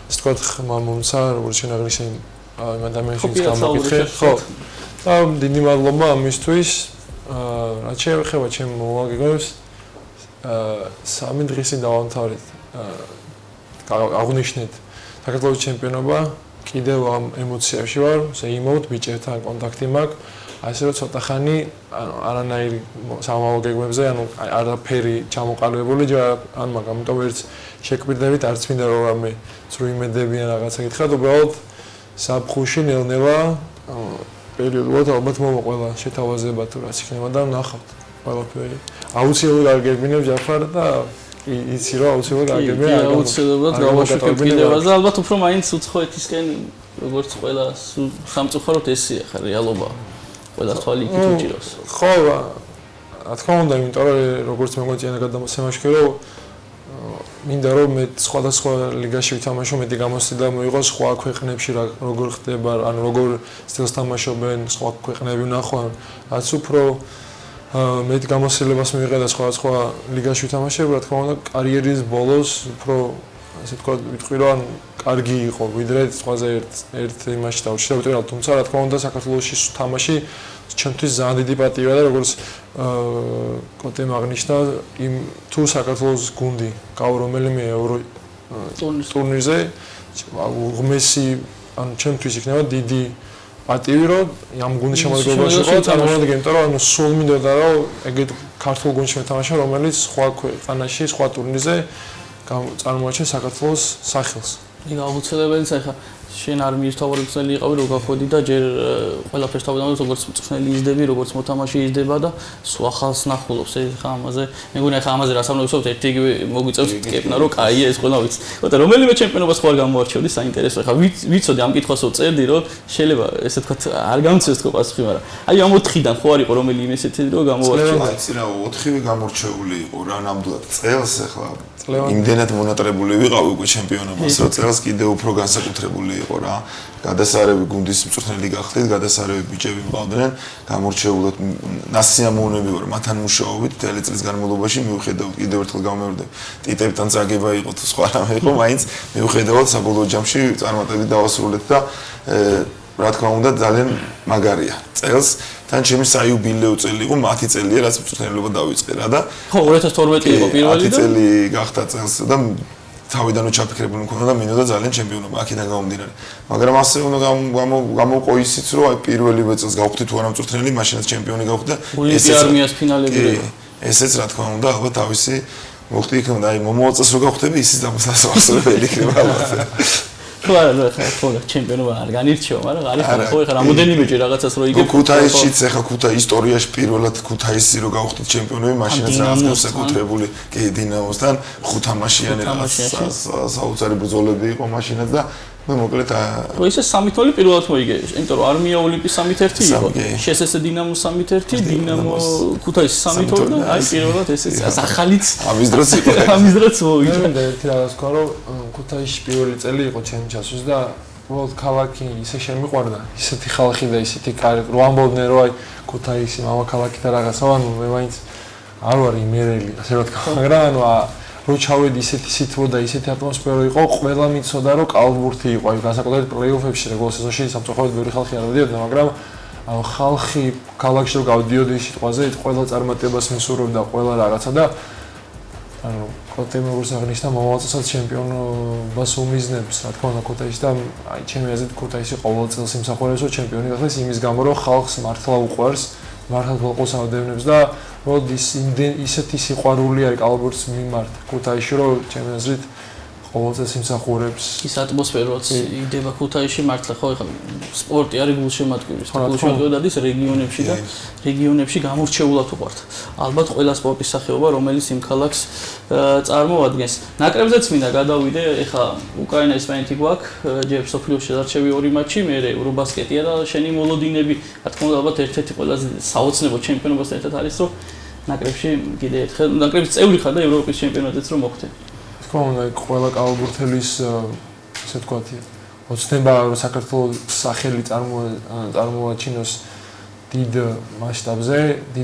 ასე ვთქვათ მომცა, როგორც შენაღლის იმ ადამიანებს, ვინც გამოგიხე, ხო. და დიდი მადლობა ამისთვის. რაც შეეხება ჩემ მოგეგმებს, სამი დღის წინ დავამთავრეთ აღნიშნეთ საქართველოს ჩემპიონობა, კიდევ ამ ემოციაში ვარ, ზეიმოთ ბიჭებთან კონტაქტი მაქვს, ასე რომ ცოტა ხანი არანაირი სამომავლო გეგმებზე, არაფერი ჩამოყალიბებული არ მაქვს, ამიტომ ვერც შეკვირდებით, არც მინდა რომ რამე წრუიმედები ან რაღაცა გითხრათ, უბრალოდ საფხუში ნელ-ნელა პერიოდულად ალბათ მომოყოლა შეთავაზება თუ რაც იქნება და ნახავთ ყველაფერი. აუცილებლად არგებინებ ჯაფარ და იცი რომ აუცილებლად არგებინებ. აუცილებლად გავაშუქებ კიდევაზე, ალბათ უფრო მაინც უცხოეთისკენ როგორც ყველა სამწუხაროდ ესეა ხა რეალობა. ყველა თვალი იქით უჭირავს. ხო, რა თქმა უნდა, იმიტომ რომ როგორც მეგონა გადამოსემაშკე რომ მინდა რომ მე სხვადასხვა ლიგაში ვითამაშო, მეტი გამოცდილება მოიღო სხვა ქვეყნებში როგორ ხდება, ანუ როგორ სტილს თამაშობენ სხვა ქვეყნები ვნახო, რაც უფრო მეტი გამოცდილებას მიიღე და სხვადასხვა ლიგაში ვითამაშებ, რა თქმა უნდა, კარიერის ბოლოს უფრო ასე ვთქვათ, ვიტყვი რომ კარგი იყო, ვიდრე სხვაზე ერთ იმაში დავშევდები, თუმცა რა თქმა უნდა, საქართველოში თამაში ჩემთვის ძალიან დიდი პატივია და როგორც კოტემ აღნიშნა, იმ თუ საქართველოს გუნდი გავა რომელიმე ევრო ტურნირზე, უღმესი ან ჩემთვის იქნება დიდი პატივი, რომ ამ გუნდის შემადგენლობაში ვიყავ, წარმოვიდგინე, იმიტომ რომ ანუ სულ მინდოდა რომ ეგეთ ქართულ გუნდში მეთამაშა, რომელიც სხვა ქვეყანაში, სხვა ტურნირზე წარმოაჩენს საქართველოს სახელს. იქ აუცილებელია ხა შენ არ მირთავარი მწელი იყავი რომ გახვედი და ჯერ ყველაფერს თავიდან როგორც მწვრთნელი იზდები, როგორც მოთამაშე იზდება და სხვა ხალხს ნახულობს ხა ამაზე. მეგონა ხა ამაზე რას ამბობ, ერთ იგივე მოგვიწევს კეპნა რომ კაია ეს ყველა ვიცი. ხოდა რომელიმე ჩემპიონობას ხო არ გამოარჩევდი საინტერესო ხა ვიცოდი ამ კითხვასო წერდი რომ შეიძლება ესე თქვა არ გამწევს თქო პასუხი, მაგრამ აი ამ 4-დან ხო არ იყო რომელიმე ესეთი რომ გამოარჩევდი. აი რა 4-ვე გამორჩეული იყო რა ნამდვილად წელს ახლა იმდენად მონატრებული ვიყავი უკვე ჩემპიონობას, რომ წელს კიდევ უფრო განსაკუთრებული იყო რა. გადასარევი გუნდის მწვრთნელი გახდით, გადასარევი ბიჭები მყავდნენ, გამორჩეულად ნასიამოვნები ვარ მათთან მუშაობით, მთელი წლის განმავლობაში მივხვდით კიდევ ერთხელ გამომევდები. ტიტებთან წაგება იყო თუ სხვა რამე იყო, მაინც მივხვდით საბოლოო ჯამში წარმატებით დავასრულეთ და რა თქმა უნდა ძალიან მაგარია. წელს თან ჩემი საიუბილეო წელი იყო, 10 წელია რაც მწვრთნელობა დავიწყე რა და ხო 2012 იყო პირველი და 10 წელი გახდა წელს და თავიდანო ჩაფიქრებული მქონდა და მინდოდა ძალიან ჩემპიონობა აქედან გამომდინარე. მაგრამ ასე უნდა გამოყო ისიც რომ აი პირველივე წელს გავხდი თუ არა მწვრთნელი, მაშინაც ჩემპიონი გავხდი და ესეც არმიას ფინალები რა. ესეც რა თქმა უნდა ალბათ თავისი მოხდი იქნება და აი მომავალ წელს რო გავხდები ისიც დამასწრებელი იქნება ალბათ. ხო, ჩემპიონობა არ განირჩევა, მაგრამ არის ხო ეხლა რამოდენიმეჯერ რაღაცას რო იგებ. ქუთაისშიც ეხლა ქუთაის ისტორიაში პირველად ქუთაისი რო გავხდით ჩემპიონები, მაშინაც რაღაც განსაკუთრებული კი დინამოსთან ხუთამაშიანი რაღაც საოცარი ბრძოლები იყო მაშინაც და მე მოკლედ ხო ისე 3-0 პირველად მოიგე, იმიტომ რომ არმია ოლიმპის 3-1 იყო. შესესე დინამო 3-1, დინამო ქუთაისი 3-0 და აი პირველად ესეც ახალიც ამის დროს იყო. ამის დროს მოიგე. მე ერთი რაღაც ვქო რომ ქუთაისში პირველი წელი იყო ჩემი ჩასვლის და უბრალოდ ქალაქი ისე შემიყვარდა, ისეთი ხალხი და ისეთი კარი, რო ამბობდნენ რომ აი ქუთაისი მამა ქალაქი და რაღაცა, ანუ მე მაინც არ ვარ იმერელი, ასე რა თქმა, მაგრამ ანუ რო ჩავედი ისეთი სითბო და ისეთი ატმოსფერო იყო, ყველა მიცოდა რომ კალბურთი იყო, აი განსაკუთრებით პლეი-ოფებში რეგულ სეზონში სამწუხაროდ ბევრი ხალხი არ მოდიოდა, მაგრამ ანუ ხალხი ქალაქში რო გავდიოდი სიტყვაზე, ყველა წარმატებას მისურვებდა, ყველა რაღაცა და ანუ კოტემ როგორც აღნიშნა, მომავალ წელს ჩემპიონობას უმიზნებს, რა თქმა უნდა ქუთაისში და აი ჩემი აზრით ქუთაისი ყოველ წელს იმსახურებს რომ ჩემპიონი გახდეს იმის გამო რომ ხალხს მართლა უყვარს, მართლა გლყოს ავდევნებს და როდის ისეთი სიყვარული არის კალბურთის მიმართ ქუთაისში რომ ჩემი აზრით ყოველწელს იმსახურებს. ის ატმოსფერო რაც იდება ქუთაისში მართლა ხო ეხლა სპორტი არის გულშემატკივრის გულშემატკივრი დადის რეგიონებში და რეგიონებში გამორჩეულად უყვართ. ალბათ ყველა სპორტის სახეობა რომელიც იმ ქალაქს წარმოადგენს. ნაკრებზეც მინდა გადავიდე ეხლა უკრაინა ესპანეთი გვაქვს ჯერ სოფლიოს შედარჩევი 2 მატჩი მე ევრობასკეტია და შენი მოლოდინები რა თქმა უნდა ალბათ ერთ-ერთი ყველაზე საოცნებო ჩემპიონობასთან ერთად არის რომ ნაკრებში კიდე ერთხელ ნაკრების წევრი ხარ და ევროპის ჩემპიონატიც რომ მოხვდე. თქო უნდა ყველა კალბურთელის ესე ვთქვათ ოცნება რომ საქართველოს სახელი წარმოაჩინოს დიდ მასშტაბზე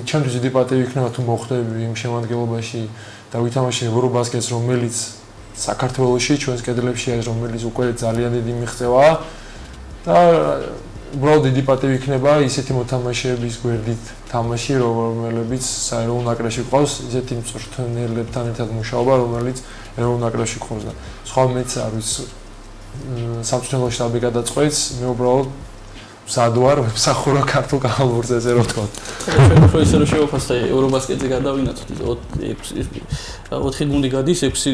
ჩემთვის დიდი პატივი იქნება თუ მოხვდები იმ შემადგენლობაში და ვითამაშე ევრობასკეტს რომელიც საქართველოში ჩვენს კედლებში არის რომელიც უკვე ძალიან დიდი მიღწევაა და უბრალოდ დიდი პატივი იქნება ისეთი მოთამაშეების გვერდით თამაში რომელებიც საერთო ნაკრებში ყავს ისეთი მწვრთნელებთან ერთად მუშაობა რომელიც ეროვნულ ნაკრებში ყავს და სხვა მეც არ ვიცი სამწვრთნელო შტაბი გადაწყვეტს მე უბრალოდ მზად ვარ ვემსახურო ქართულ კალბურთზე ესე რომ ვთქვა. ჩვენ უფრო ისე რომ შევაფასე ევრობასკეტზე გადავინაცოთ 4 გუნდი გადის 6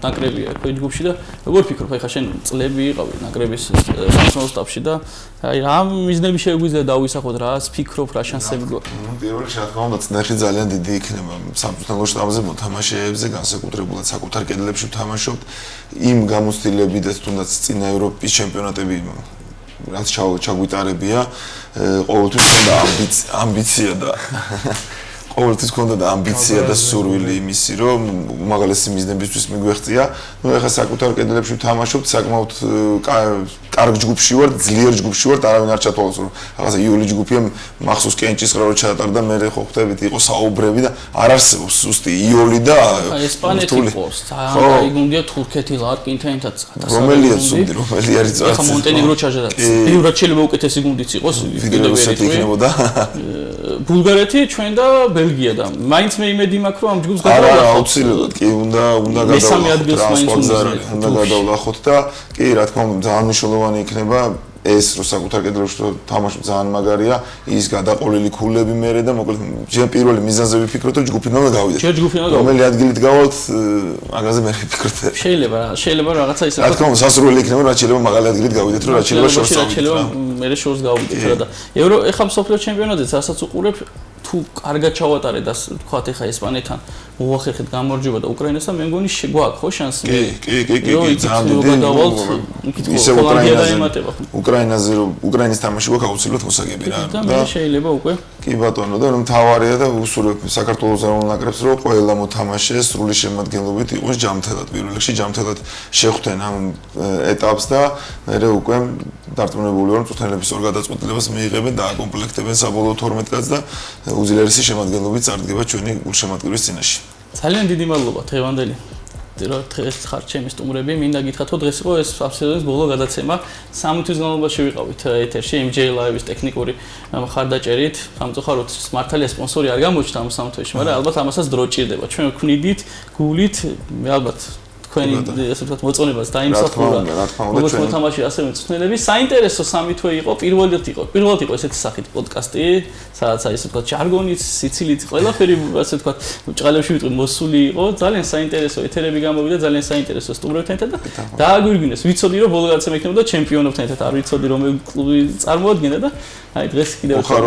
ნაკრებია ხო ჯგუფში და როგორ ფიქრობ ხა შენ წლები იყავი ნაკრების სამწვრთნელო შტაბში და აი რა მიზნები შეგვიძლია დავისახოთ რა ფიქრობ რა შანსები გვაქვს. პირველ რიგში რა თქმა უნდა წნეხი ძალიან დიდი იქნება სამწვრთნელო შტაბზე მოთამაშეებზე განსაკუთრებულად საკუთარ კედლებში ვთამაშობთ იმ გამოცდილებიდანაც თუნდაც წინა ევროპის ჩემპიონატები რაც ჩაგვიტარებია ყოველთვის ქონდა ამბიცია და ყოველთვის ქონდა და ამბიცია და სურვილი იმისი რომ უმაღლესი მიზნებისთვის მიგვეღწია ნუ ეხლა საკუთარ კედლებში ვთამაშობთ საკმაოდ კარგ ჯგუფში ვარ ძლიერ ჯგუფში ვარ არავინ არ ჩათვალოს რომ რაღაცა იული ჯგუფია მახსოვს კენჭისყრა რო ჩატარდა მე ხო ხვდებით იყო საუბრები და არ არსებობს ზუსტი იოლი და ესპანეთი ყავს აი გუნდია თურქეთი ლარკინთან ერთად რომელია ზუსტი რომელი არის წარსული ეხლა მონტენეგრო ჩაჟდა ბევრად შეიძლება უკეთესი გუნდიც იყოს ფედერაცია იქნებოდა ბულგარეთი ჩვენ და ბელგია და მაინც მე იმედი მაქვს რომ ამ ჯგუფს გადავлахოთ. არა, აუცილებლად კი უნდა გადავლახოთ და კი რა თქმა უნდა ძალიან მნიშვნელოვანი იქნება ეს რო საკუთარ კედლებში თამაში ძალიან მაგარია ის გადაყოლილი ქულები მერე და მოკლედ ჯერ პირველი მიზანზე ვიფიქროთ რომ ჯგუფიდან უნდა გავიდეთ. ჯერ ჯგუფიდან რომელი ადგილით გავალთ მაგაზე მე ვიფიქროთ. შეიძლება რაღაცა ისე რა თქმა უნდა სასურველი იქნება რაც შეიძლება მაღალი ადგილით გავიდეთ რომ რაც შეიძლება შორს შეიძლება მე შორს გავიდეთ რა და ევრო ეხლა მსოფლიო ჩემპიონატზე რასაც უყურებ თუ კარგად ჩავატარე და თქვათ ეხა ესპანეთთან მოახერხეთ გამარჯვება და უკრაინასთან მე მგონი გვაქვს ხო შანსი კი ძალიან დიდი ისე უკრაინაზე რომ უკრაინის თამაში გვაქვს აუცილებლად მოსაგები რა და შეიძლება უკვე კი ბატონო და რომ თავარია და უსურვებ საქართველოს ეროვნულ ნაკრებს რომ ყველა მოთამაშე სრული შემადგენლობით იყოს ჯამთელად პირველ რიგში ჯამთელად შეხვდნენ ამ ეტაპს და მე უკვე დარწმუნებული ვარ რომ წვრთნელების ორ გადაწყვეტილებას მიიღებენ და აკომპლექტებენ საბოლოო 12 კაცს და უძლიერესი შემადგენლობით წარდგება ჩვენი გულშემატკივრის წინაშე. ძალიან დიდი მადლობა დღევანდელი. დღეს ხარ ჩემი სტუმრები, მინდა გითხრათ რომ დღეს იყო ეს სეზონის ბოლო გადაცემა. 3 თვის განმავლობაში ვიყავით ეთერში MJ Live-ის ტექნიკური მხარდაჭერით. სამწუხაროდ მართალია სპონსორი არ გამოჩნდა ამ სამთვეში, მაგრამ ალბათ ამასაც დრო ჭირდება. ჩვენ ვქნიდით გულით, მე ალბათ თქვენი ასე ვთქვათ მოწონებას დაიმსახურა. როგორც მოთამაშე ასევე მწვრთნელები, საინტერესო სამი თვე იყო. პირველად იყო ესეთი სახით პოდკასტი, სადაც აი ასე ვთქვათ ჟარგონით, სიცილით, ყველაფერი ასე ვთქვათ ჭყალებში ვიტყვი მოსული იყო. ძალიან საინტერესო ეთერები გამოვიდა, ძალიან საინტერესო სტუმრებთან ერთად და დააგვირგვინეს. ვიცოდი რომ ბოლო გადაცემა იქნებოდა ჩემპიონობთან ერთად, არ ვიცოდი რომ კლუბი წარმოადგენდა და აი დღეს კიდევ ერთხელ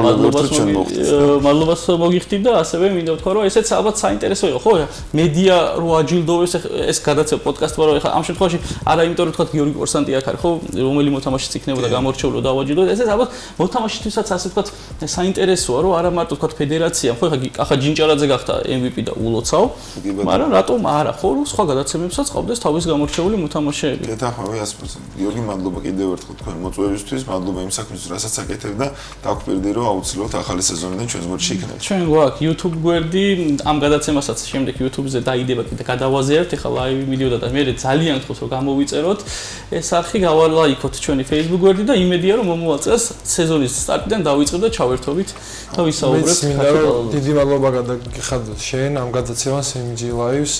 მადლობას მოგიხდით და ასევე მინდა ვთქვა რომ ესეც ალბათ საინტერესო იყო. ხო, მედია რო აჯილდოვეს ეს გადაცემა პოდკასტი ვარო ეხლა ამ შემთხვევაში არა იმიტომ რომ თქვა გიორგი კორსანტი აქ არის ხო რომელი მოთამაშეც იქნებოდა გამორჩეული და დავაჯილდოთ ესეც ალბათ მოთამაშეთვისაც ასე თქვა საინტერესოა რომ არა მარტო თქვა ფედერაციამ ხო ეხლა ჯინჭარაძე გახდა MVP და ულოცავ მაგრამ რატომ არა ხო რომ სხვა გადაცემებსაც ყავდეს თავის გამორჩეული მოთამაშეები გეთახმები 100% გიორგი მადლობა კიდევ ერთხელ თქვენ მოწვევისთვის მადლობა იმ საქმისთვის რასაც აკეთებ და დაგვპირდი რომ აუცილებლად ახალი სეზონიდან ჩვენს გვერდში იქნება ჩვენ გვაქვს YouTube გვერდი ამ გადაცემასაც შემდეგ YouTube-ზე დაიდება კიდე გადავაზიარებთ ეხლა live მიდიოდა და მე ძალიან გთხოვთ რომ გამოვიწეროთ ეს არხი გავალაიქოთ ჩვენი Facebook გვერდი და იმედია რომ მომავალ წელს სეზონის სტარტიდან დავიწყებ და ჩავერთობით და ვისაუბრებთ დიდი მადლობა გადაგიხადოთ შენ ამ გადაცემას MG Live-ს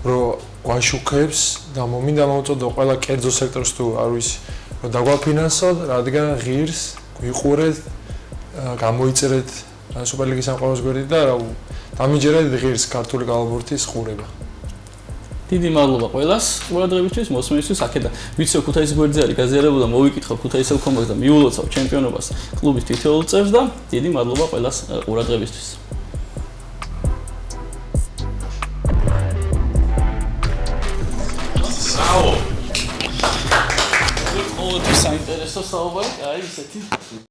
რომ გვაშუქებს და მინდა მოვუწოდო ყველა კერძო სექტორს თუ არ ვიცი რომ დაგვაფინანსოთ რადგან ღირს ვიყურეთ გამოიწერეთ სუპერლიგის სამყაროს გვერდით და დამიჯერეთ ღირს ქართული კალბურთის ყურება დიდი მადლობა ყველას ყურადღებისთვის, მოსმენისთვის. აქედან ვიცი ქუთაისის გვერდზე არის გაზიარებული და მოვიკითხავ ქუთაისელ კომბაქს და მიულოცავ ჩემპიონობას კლუბის თითოეულ წევრს და დიდი მადლობა ყველას ყურადღებისთვის. საინტერესო საუბარი, აი ესეთი